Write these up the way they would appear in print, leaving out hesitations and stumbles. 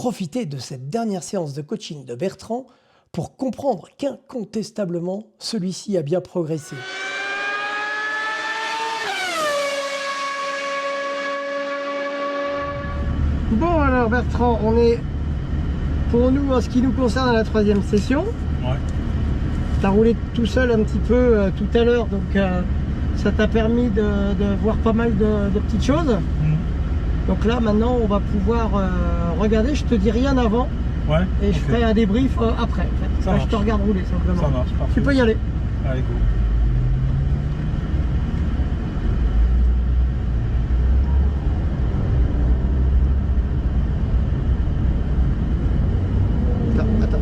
profiter de cette dernière séance de coaching de Bertrand pour comprendre qu'incontestablement, celui-ci a bien progressé. Bon alors Bertrand, on est pour nous en ce qui nous concerne à la 3e session. Ouais. Tu as roulé tout seul un petit peu tout à l'heure, donc ça t'a permis de voir pas mal de petites choses. Donc là maintenant on va pouvoir regarder, je te dis rien avant, Ouais. et je ferai un débrief après. En fait. Là, je te regarde rouler simplement. Ça marche, parfait. Tu peux y aller. Allez, go. Attends.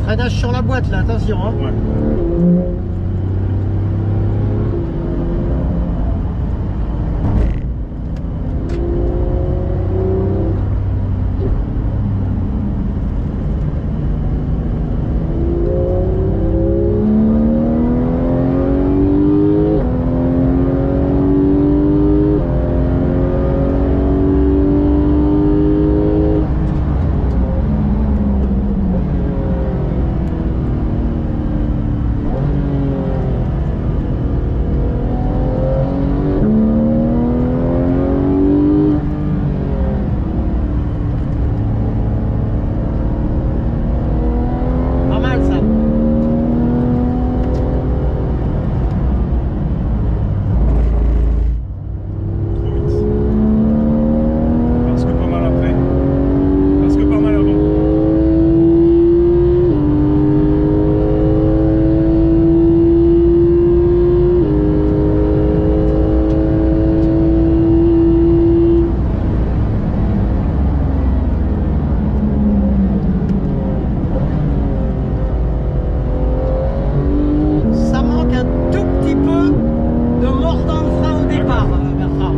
Freinage sur la boîte là, attention hein. Ouais. Pas mal ça. Trop vite. Parce que pas mal après. Parce que pas mal avant. Ça manque un tout petit peu de mordant le frein au départ, Bertrand.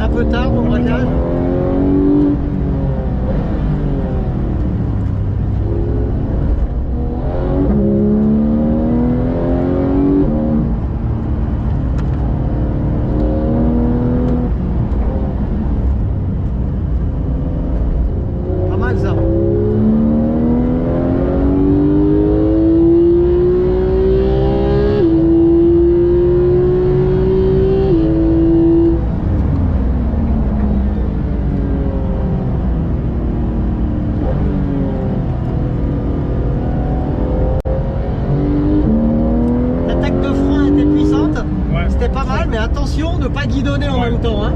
Un peu tard au braquage. peux pas guidonner en Ouais. même temps. Hein.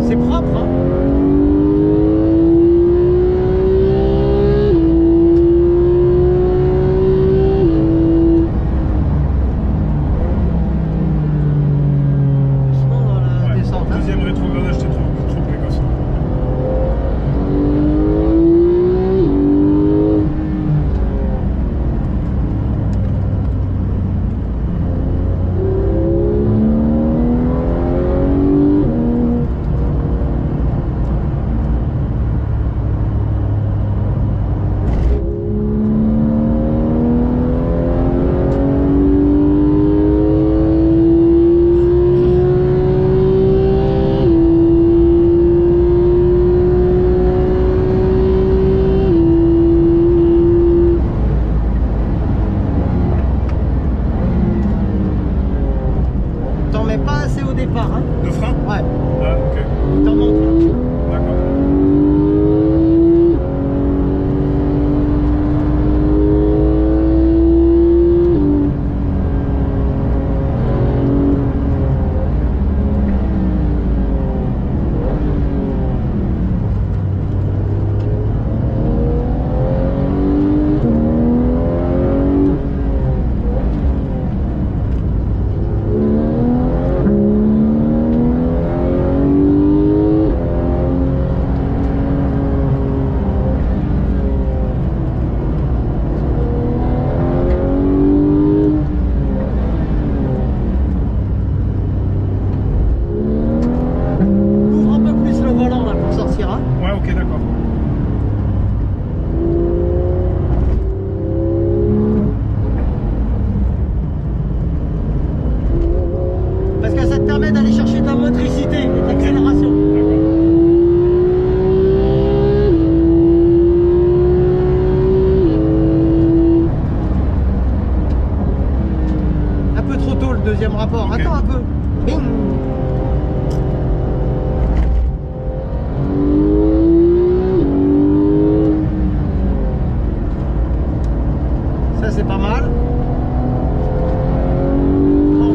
C'est propre. Hein. Doucement dans la Ouais. descente. Hein. Deuxième rétrogradage, t'es trop précoce. T'en mets pas assez au départ. Hein. De frein? Ouais, Ah, ok. il t'en manque. D'accord. Ouvre un peu plus le volant là pour sortir. Hein. Ouais, ok, d'accord. Parce que ça te permet d'aller chercher de la motricité et de l'accélération. D'accord. Un peu trop tôt le deuxième rapport. Ok. Attends un peu. Bing. Ça c'est pas mal. Bon.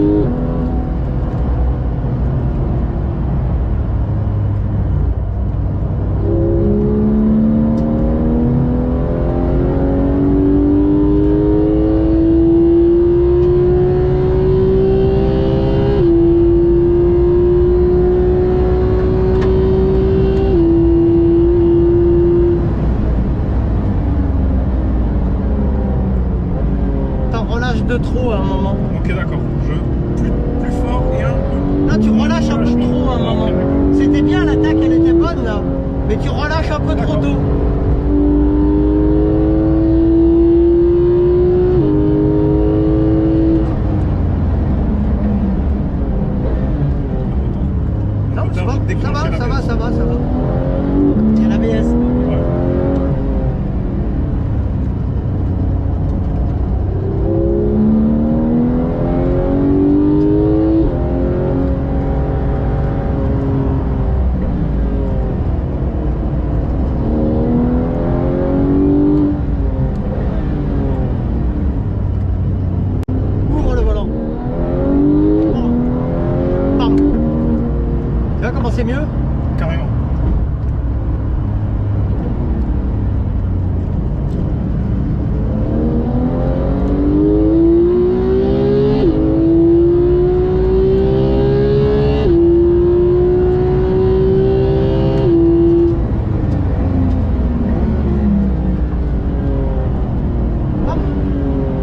T'en relâches de trop à un moment. Ok, d'accord. Plus fort et un peu. Là tu relâches un peu Relâchement. trop à un Ok, moment. d'accord. C'était bien, l'attaque elle était bonne là. Mais tu relâches un peu trop D'accord. tôt. Non, ça va, ça va. C'est l'ABS. Ouais. c'est mieux? Carrément.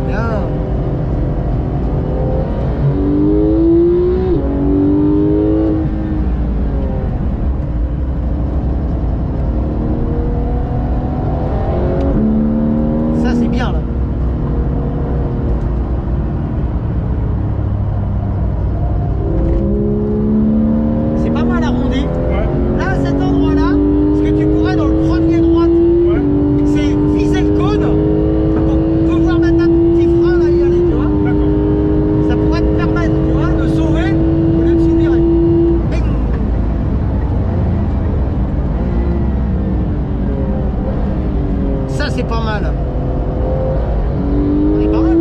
Bien. Ça c'est bien là. C'est pas mal arrondi. Ouais, Là, à cet endroit-là, ce que tu pourrais dans le premier droite, ouais, c'est viser le cône pour pouvoir mettre un petit frein là y aller, tu vois. d'accord. Ça pourrait te permettre, tu vois, de sauver au lieu de souvirer. Bing. Ça c'est pas mal. On est pas mal.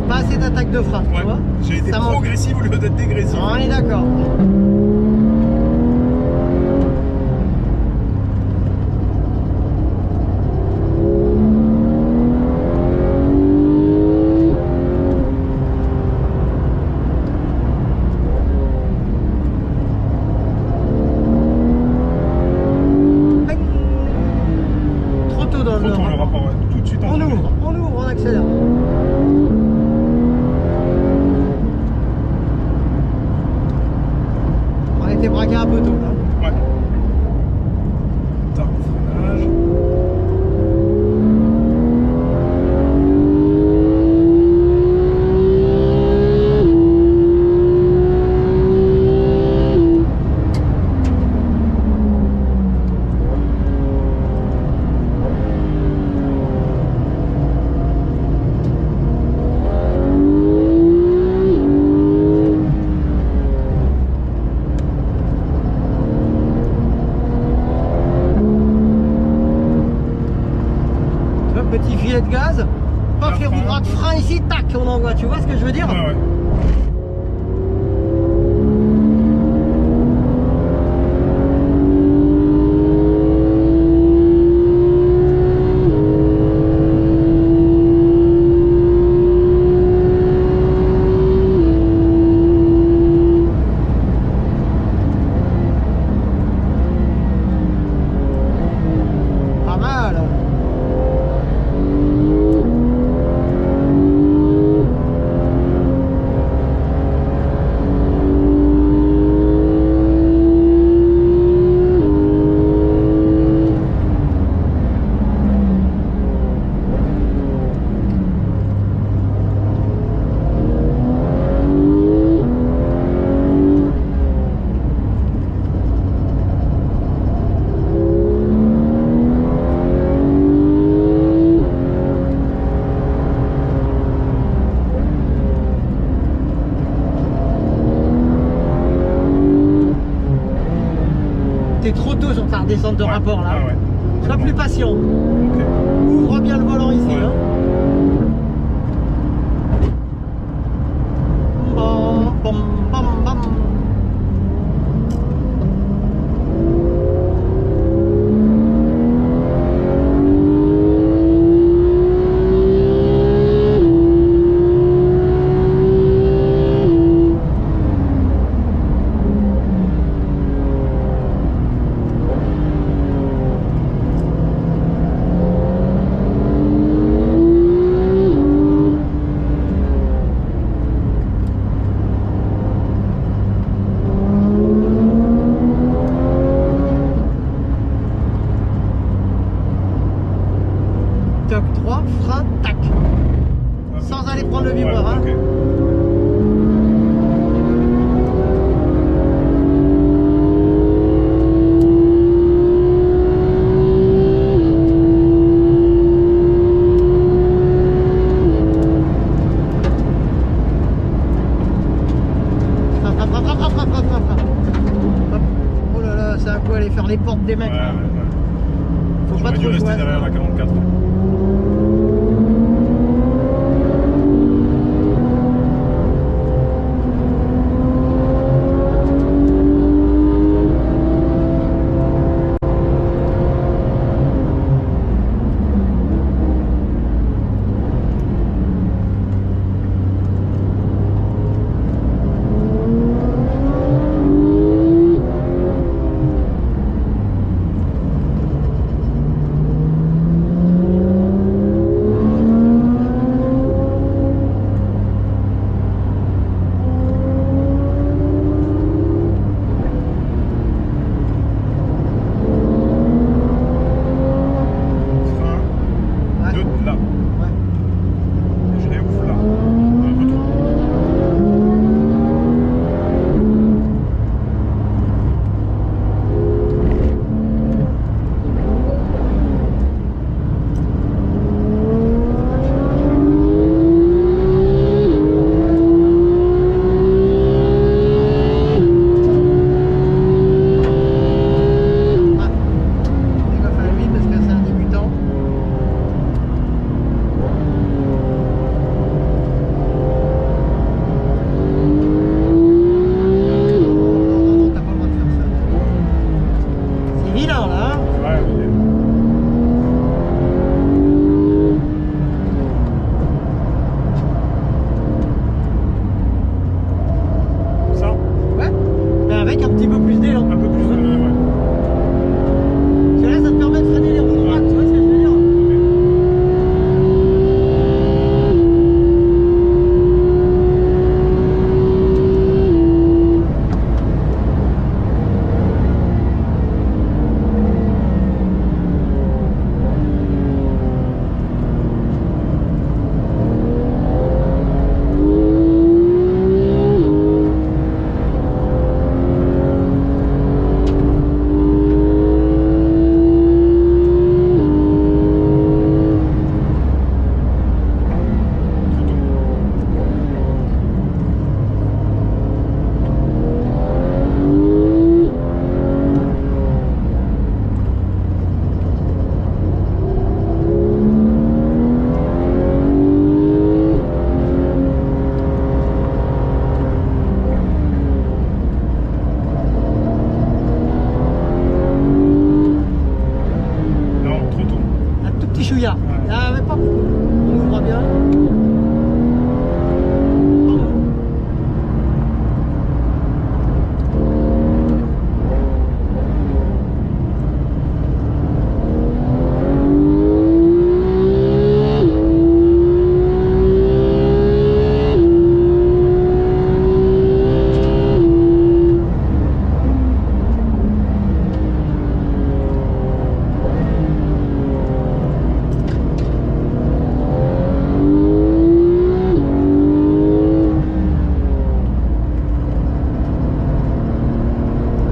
Pas assez d'attaque de frein, tu Ouais. vois. J'ai été Ça manque. progressif au lieu d'être dégressif. On est d'accord. Bing. Trop tôt dans Trop tôt le rapport. rapport, ouais. Tout de suite en virée. On ouvre, on accélère. On était braqué un peu tôt là. Ouais. Tard au freinage. Tu vois, petit filet de gaz, paf, les roues droites, frein ici, tac, on envoie. Tu vois ce que je veux dire? Ouais, ouais. Pas mal. T'es trop tôt sur ta redescente de Ouais. rapport là. Ah ouais. Sois plus patient. Ok. Ouvre bien le volant ici. Ouais. Hein. Bam, bam, bam, bam. faire les portes des mecs. Ouais, là. ouais. Faut pas J'aurais dû trop rester jouer. derrière la 44. Frein, Ouais. là. Ouais. Et je réouvre là. Un peu trop. Ouais. Fais gaffe à lui parce que c'est un débutant. Non, t'as pas le droit de faire ça. C'est vilain là. Hein. Ouais, mais... Ça, Ouais. Mais avec un petit peu plus d'élan. un peu plus de... Ouais. Parce que là, ça te permet de freiner les roues droites, tu vois ce que je veux dire? Trop tôt. Non, trop tôt. Un tout petit chouïa. Ouais. Ah, mais pas beaucoup. On ouvre bien. Pardon.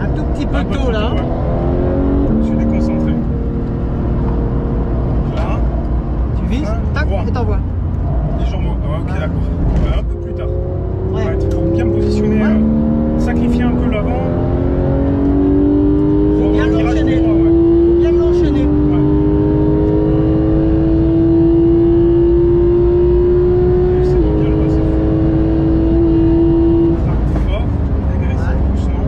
Un tout petit peu Un peu tôt trop là. tôt, ouais. Je suis déconcentré. Là, Tu vises, Un, tac, droit. et t'envoies. les jambes. Ah, ok, Ouais. d'accord. Ouais, un peu plus tard. Ouais. Ouais, faut bien me positionner. Ouais. Sacrifier un peu l'avant. Faut bien Virage l'enchaîner. droit, ouais. Faut bien l'enchaîner. Ouais. J'essaie de bien le passer. Frappe fort, agressif, Ouais. doucement.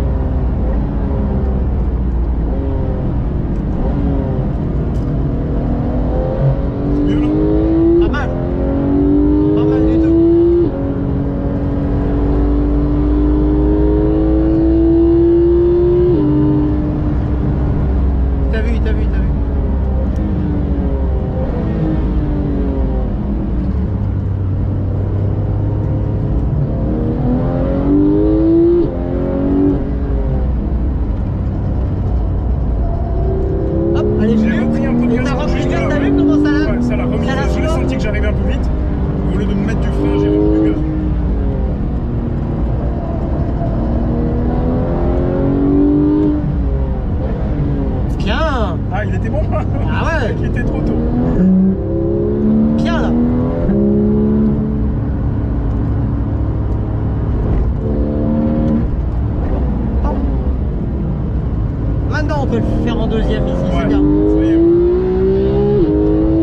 Mieux là. Pas mal. Pas mal du tout. maintenant on peut le faire en deuxième ici, c'est Ouais, bien. ça y est.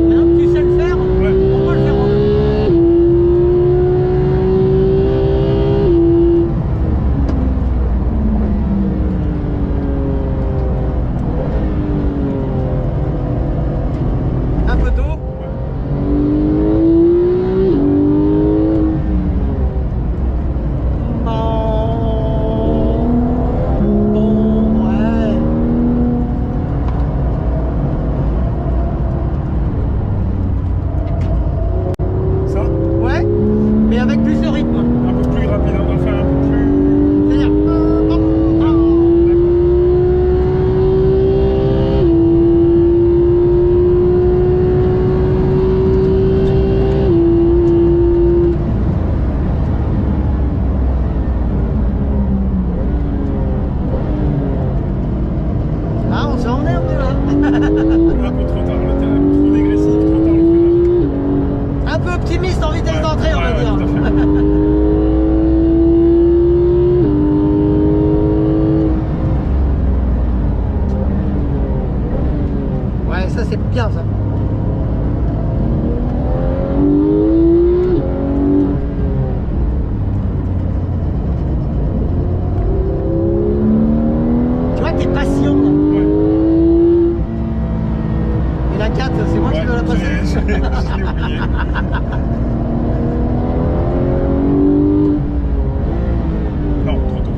Maintenant que tu sais le faire, Ouais. on peut le faire en deux. Un peu d'eau. Bon, ouais. Ça, Ouais, mais avec plus de rythme. un peu plus rapide, on va faire un peu plus. C'est-à-dire. Ah, on s'en est un peu là. Un peu trop tard, le terrain, trop dégressif, trop tard le freinage. Un peu optimiste en vitesse Ouais, d'entrée, on va ouais, dire. tout à fait. Ouais, ça c'est bien ça. Tu vois, t'es patient là. Ouais. Et la 4, c'est moi qui Ouais, dois la passer. je l'ai oublié. Non, trop tôt.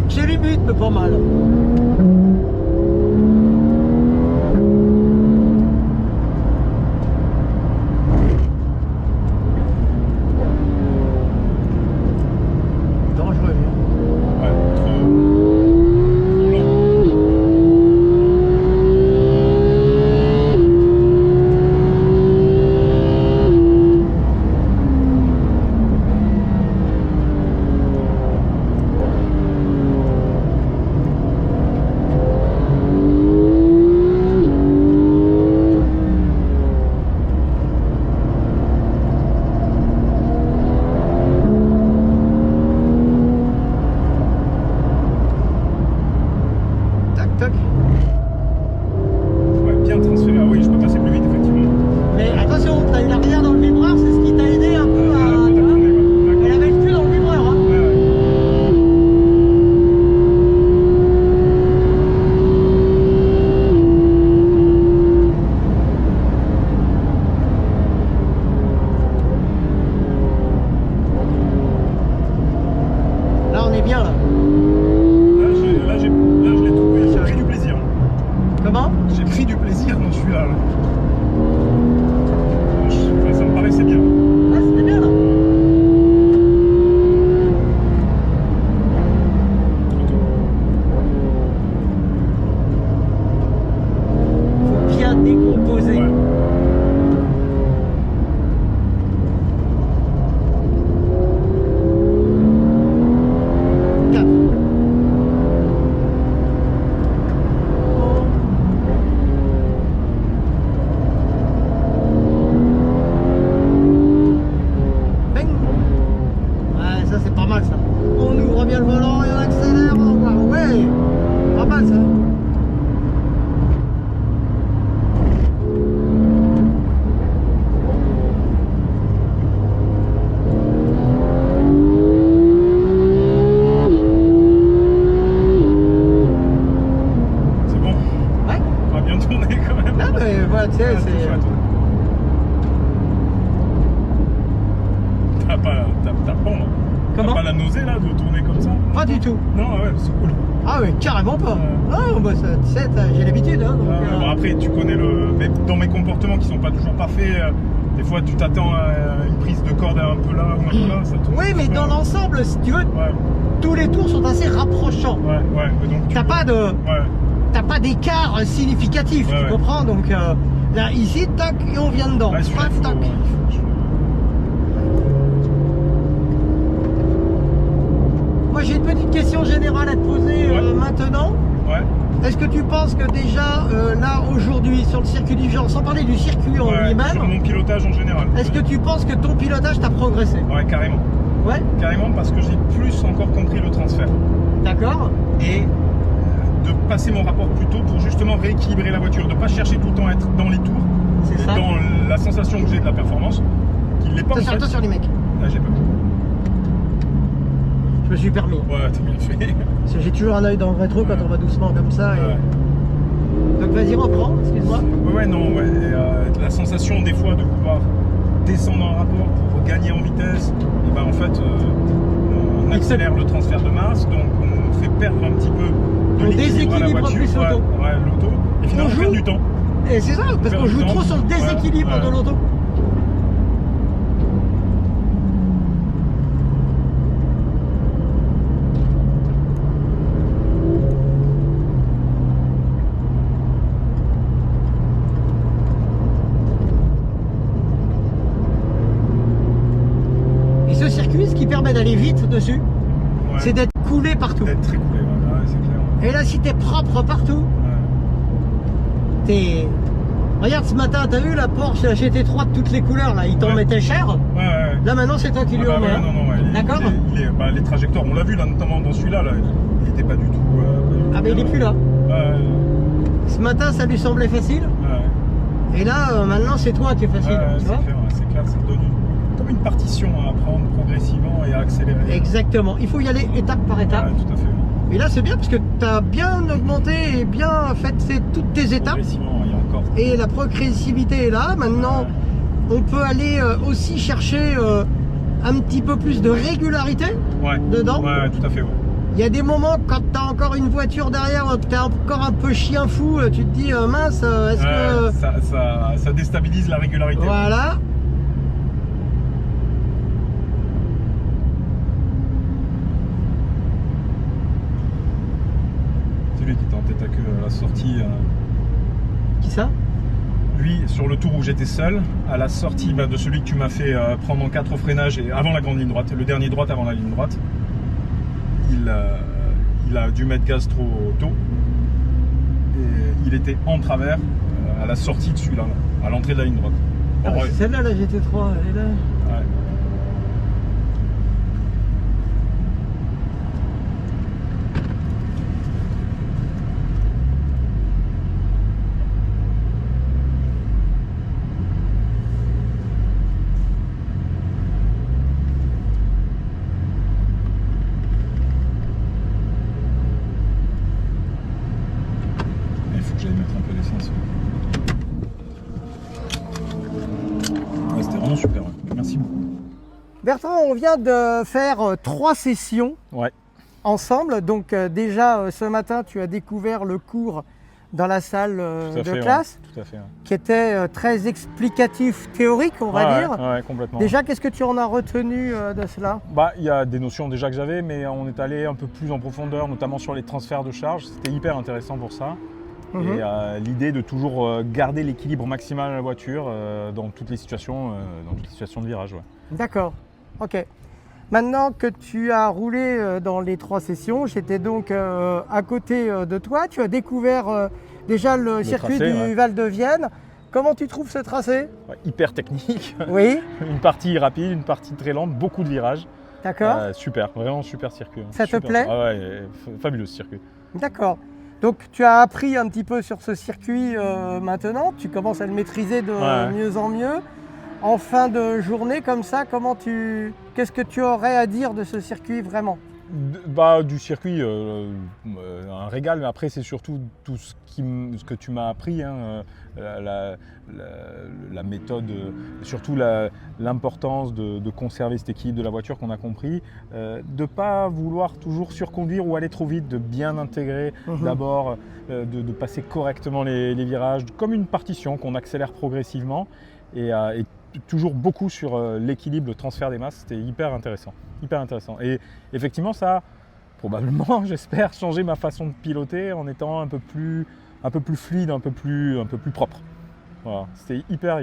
C'est limite, mais pas mal. Dangereux. Hein. Ouais, trop lent. Tac, tac. Ouais, bien transféré. Ah oui, je peux passer plus vite, effectivement. Mais attention, t'as eu l'arrière dans le vibreur, c'est ce qui t'a aidé un peu Ah, à. peut-être Tu vois, tourner, ouais. elle D'accord. avait le cul dans le vibreur. Hein. Ouais, ouais. Là, on est bien là. Là, je l'ai trouvé. J'ai pris du plaisir. Comment? J'ai pris du plaisir dans celui-là. Là. Enfin, ça me paraissait bien. Ah, c'était bien là. Trop tôt. Faut bien décomposer. Ouais. Quatre. Bang. Ouais, ça c'est pas mal ça. On ouvre bien le volant et on accélère. Ouais, pas mal ça. C'est bon. Ouais. On va bien tourner quand même. Ah, mais voilà, tu sais, Ouais, c'est. chouette. T'as bon, hein. Comment? T'as pas la nausée là de tourner comme ça? Pas du tout. Non, ouais, c'est cool. Ah, mais carrément pas. Non, bah, ça, tu sais, j'ai l'habitude. Hein, donc, Bon, après, tu connais le. Mais dans mes comportements qui sont pas toujours parfaits, des fois tu t'attends à une prise de corde un peu là ou un peu là. Ça tourne Oui, mais super. dans l'ensemble, si tu veux, Ouais, tous les tours sont assez rapprochants. ouais, ouais. Mais donc, T'as pas de. Ouais, T'as pas d'écart significatif, Ouais, tu ouais. comprends? Donc là, ici, tac, et on vient dedans. ouais, celui-là, Tac, il faut- tac. Moi, j'ai une petite question générale à te poser Ouais. maintenant. Ouais, Est-ce que tu penses que déjà, là, aujourd'hui, sur le circuit du genre, sans parler du circuit en ouais, sur lui-même, mon pilotage en général. est-ce que tu penses que ton pilotage t'a progressé? Ouais, carrément. Ouais, Carrément parce que j'ai plus encore compris le transfert. d'accord. Et de passer mon rapport plus tôt pour justement rééquilibrer la voiture, de ne pas chercher tout le temps à être dans les tours, C'est et ça. dans la sensation que j'ai de la performance, qu'il n'est pas en fait. Attention les mecs. Là, j'ai peur. Je me suis permis. Ouais, t'as bien fait. Parce que j'ai toujours un œil dans le rétro quand on va doucement comme ça. Ouais. Donc vas-y, reprends, excuse-moi. Ouais, non, ouais. Et, la sensation des fois de pouvoir descendre en rapport pour gagner en vitesse, et ben en fait, on accélère le transfert de masse, donc on fait perdre un petit peu de On l'équilibre à la déséquilibre voiture. plus l'auto. Ouais, l'auto. Et finalement, On on perd joue. du temps. Et c'est ça, parce Perd qu'on du joue temps. trop sur le déséquilibre Ouais, de l'auto. Et ce circuit, ce qui permet d'aller vite dessus, Ouais. c'est d'être coulé partout. D'être très coulé, ouais, c'est clair. Et là, si t'es propre partout, Ouais. t'es... Regarde, ce matin, t'as vu la Porsche la GT3 de toutes les couleurs, là, ils t'en Ouais. mettaient cher. Ouais, ouais. Là, maintenant, c'est toi qui lui Ah bah en mets. ouais, hein. non, non, ouais. D'accord. Bah, les trajectoires, on l'a vu là, notamment dans celui-là, là, il était pas du tout. Ah, mais il est plus là. Ouais, Ce matin, ça lui semblait facile. ouais. Et là, maintenant, c'est toi qui est facile. Ouais, tu c'est vois clair, ouais, c'est clair, ça donne comme une partition à apprendre progressivement et à accélérer. Exactement. Il faut y aller étape par étape. Ouais, tout à fait. Et là, c'est bien parce que tu as bien augmenté et bien fait toutes tes étapes. Progressivement, il y a encore. Et la progressivité est là. Maintenant, on peut aller aussi chercher un petit peu plus de régularité Ouais. dedans. Ouais, tout à fait, ouais. Il y a des moments quand tu as encore une voiture derrière, tu es encore un peu chien fou, tu te dis mince, est-ce Ouais, que... ça déstabilise la régularité. Voilà. C'est lui qui était en tête à queue à la sortie. Qui ça? Lui, sur le tour où j'étais seul, à la sortie de celui que tu m'as fait prendre en 4 au freinage et avant la grande ligne droite, le dernier droite avant la ligne droite, il a dû mettre gaz trop tôt et il était en travers à la sortie de celui-là, à l'entrée de la ligne droite. Ah, Ouais. c'est celle-là, la GT3, elle est là. Ouais. Il faut que j'aille mettre un peu d'essence. Ouais, c'était vraiment super. Ouais. Merci beaucoup. Bertrand, on vient de faire 3 sessions Ouais. ensemble. Donc déjà, ce matin, tu as découvert le cours dans la salle Tout à de fait, classe, ouais. Tout à fait. Ouais. qui était très explicatif, théorique, on va Ouais, dire. Ouais, complètement. Déjà, qu'est-ce que tu en as retenu de cela? Bah, il y a des notions déjà que j'avais, mais on est allé un peu plus en profondeur, notamment sur les transferts de charge. C'était hyper intéressant pour ça. Mhm. Et l'idée de toujours garder l'équilibre maximal de la voiture dans toutes les situations de virage. Ouais. D'accord, ok. Maintenant que tu as roulé dans les 3 sessions, j'étais donc à côté de toi. Tu as découvert déjà le circuit tracé, du ouais. Val de Vienne. Comment tu trouves ce tracé? Ouais, hyper technique, Oui, une partie rapide, une partie très lente, beaucoup de virages. d'accord. Super, vraiment super circuit. Ça te Super. plaît? Ah ouais, fabuleux ce circuit. D'accord. Donc tu as appris un petit peu sur ce circuit maintenant, tu commences à le maîtriser de Ouais. mieux en mieux. En fin de journée comme ça, qu'est-ce que tu aurais à dire de ce circuit vraiment? Du circuit, un régal, mais après c'est surtout tout ce que tu m'as appris, hein, la méthode, surtout l'importance de conserver cet équilibre de la voiture qu'on a compris, de ne pas vouloir toujours surconduire ou aller trop vite, de bien intégrer d'abord, de passer correctement les virages, comme une partition qu'on accélère progressivement et toujours beaucoup sur l'équilibre, le transfert des masses, c'était hyper intéressant. Et effectivement, ça a probablement, j'espère, changé ma façon de piloter en étant un peu plus fluide, un peu plus propre. Voilà, c'était hyper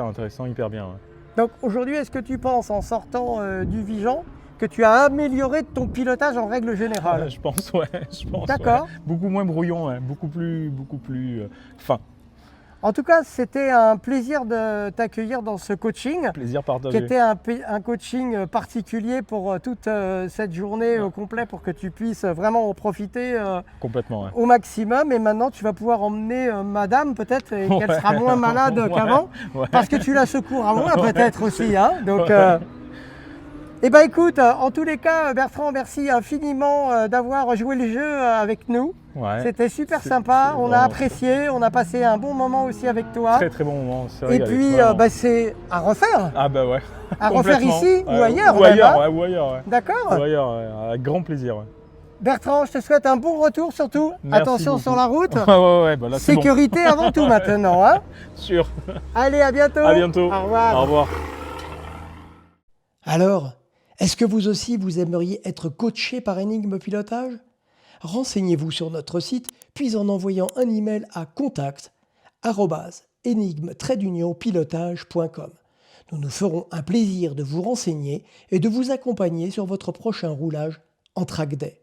intéressant, hyper bien. Ouais. Donc aujourd'hui, est-ce que tu penses en sortant du Vigan que tu as amélioré ton pilotage en règle générale? Je pense. D'accord. Ouais. Beaucoup moins brouillon, ouais, beaucoup plus fin. En tout cas, c'était un plaisir de t'accueillir dans ce coaching, Plaisir qui partagé. était un coaching particulier pour toute cette journée au complet, pour que tu puisses vraiment en profiter Complètement, ouais. au maximum. Et maintenant, tu vas pouvoir emmener madame peut-être, et qu'elle sera moins malade Ouais, qu'avant, ouais. parce que tu la secouras moins peut-être aussi. Hein. Donc, eh ben écoute, en tous les cas, Bertrand, merci infiniment d'avoir joué le jeu avec nous. Ouais. C'était super sympa, on a vraiment apprécié, on a passé un bon moment aussi avec toi. Très très bon moment. c'est Et régalé, puis, vraiment. bah, c'est à refaire. Ah bah ouais. À refaire Complètement. ici ou Ouais, ailleurs Ou même, ailleurs, hein. ouais, ou ailleurs, ouais. D'accord. Ou ailleurs, ouais, avec grand plaisir. Ouais. Bertrand, je te souhaite un bon retour surtout. Merci Attention sur beaucoup. la route. Ouais, bah là c'est bon. Sécurité avant tout maintenant. Hein. Sûr. Allez, à bientôt. À bientôt. Au revoir. Au revoir. Alors, est-ce que vous aussi vous aimeriez être coaché par Énigme Pilotage? Renseignez-vous sur notre site, puis en envoyant un email à contact@énigme-pilotage.com. Nous nous ferons un plaisir de vous renseigner et de vous accompagner sur votre prochain roulage en track day.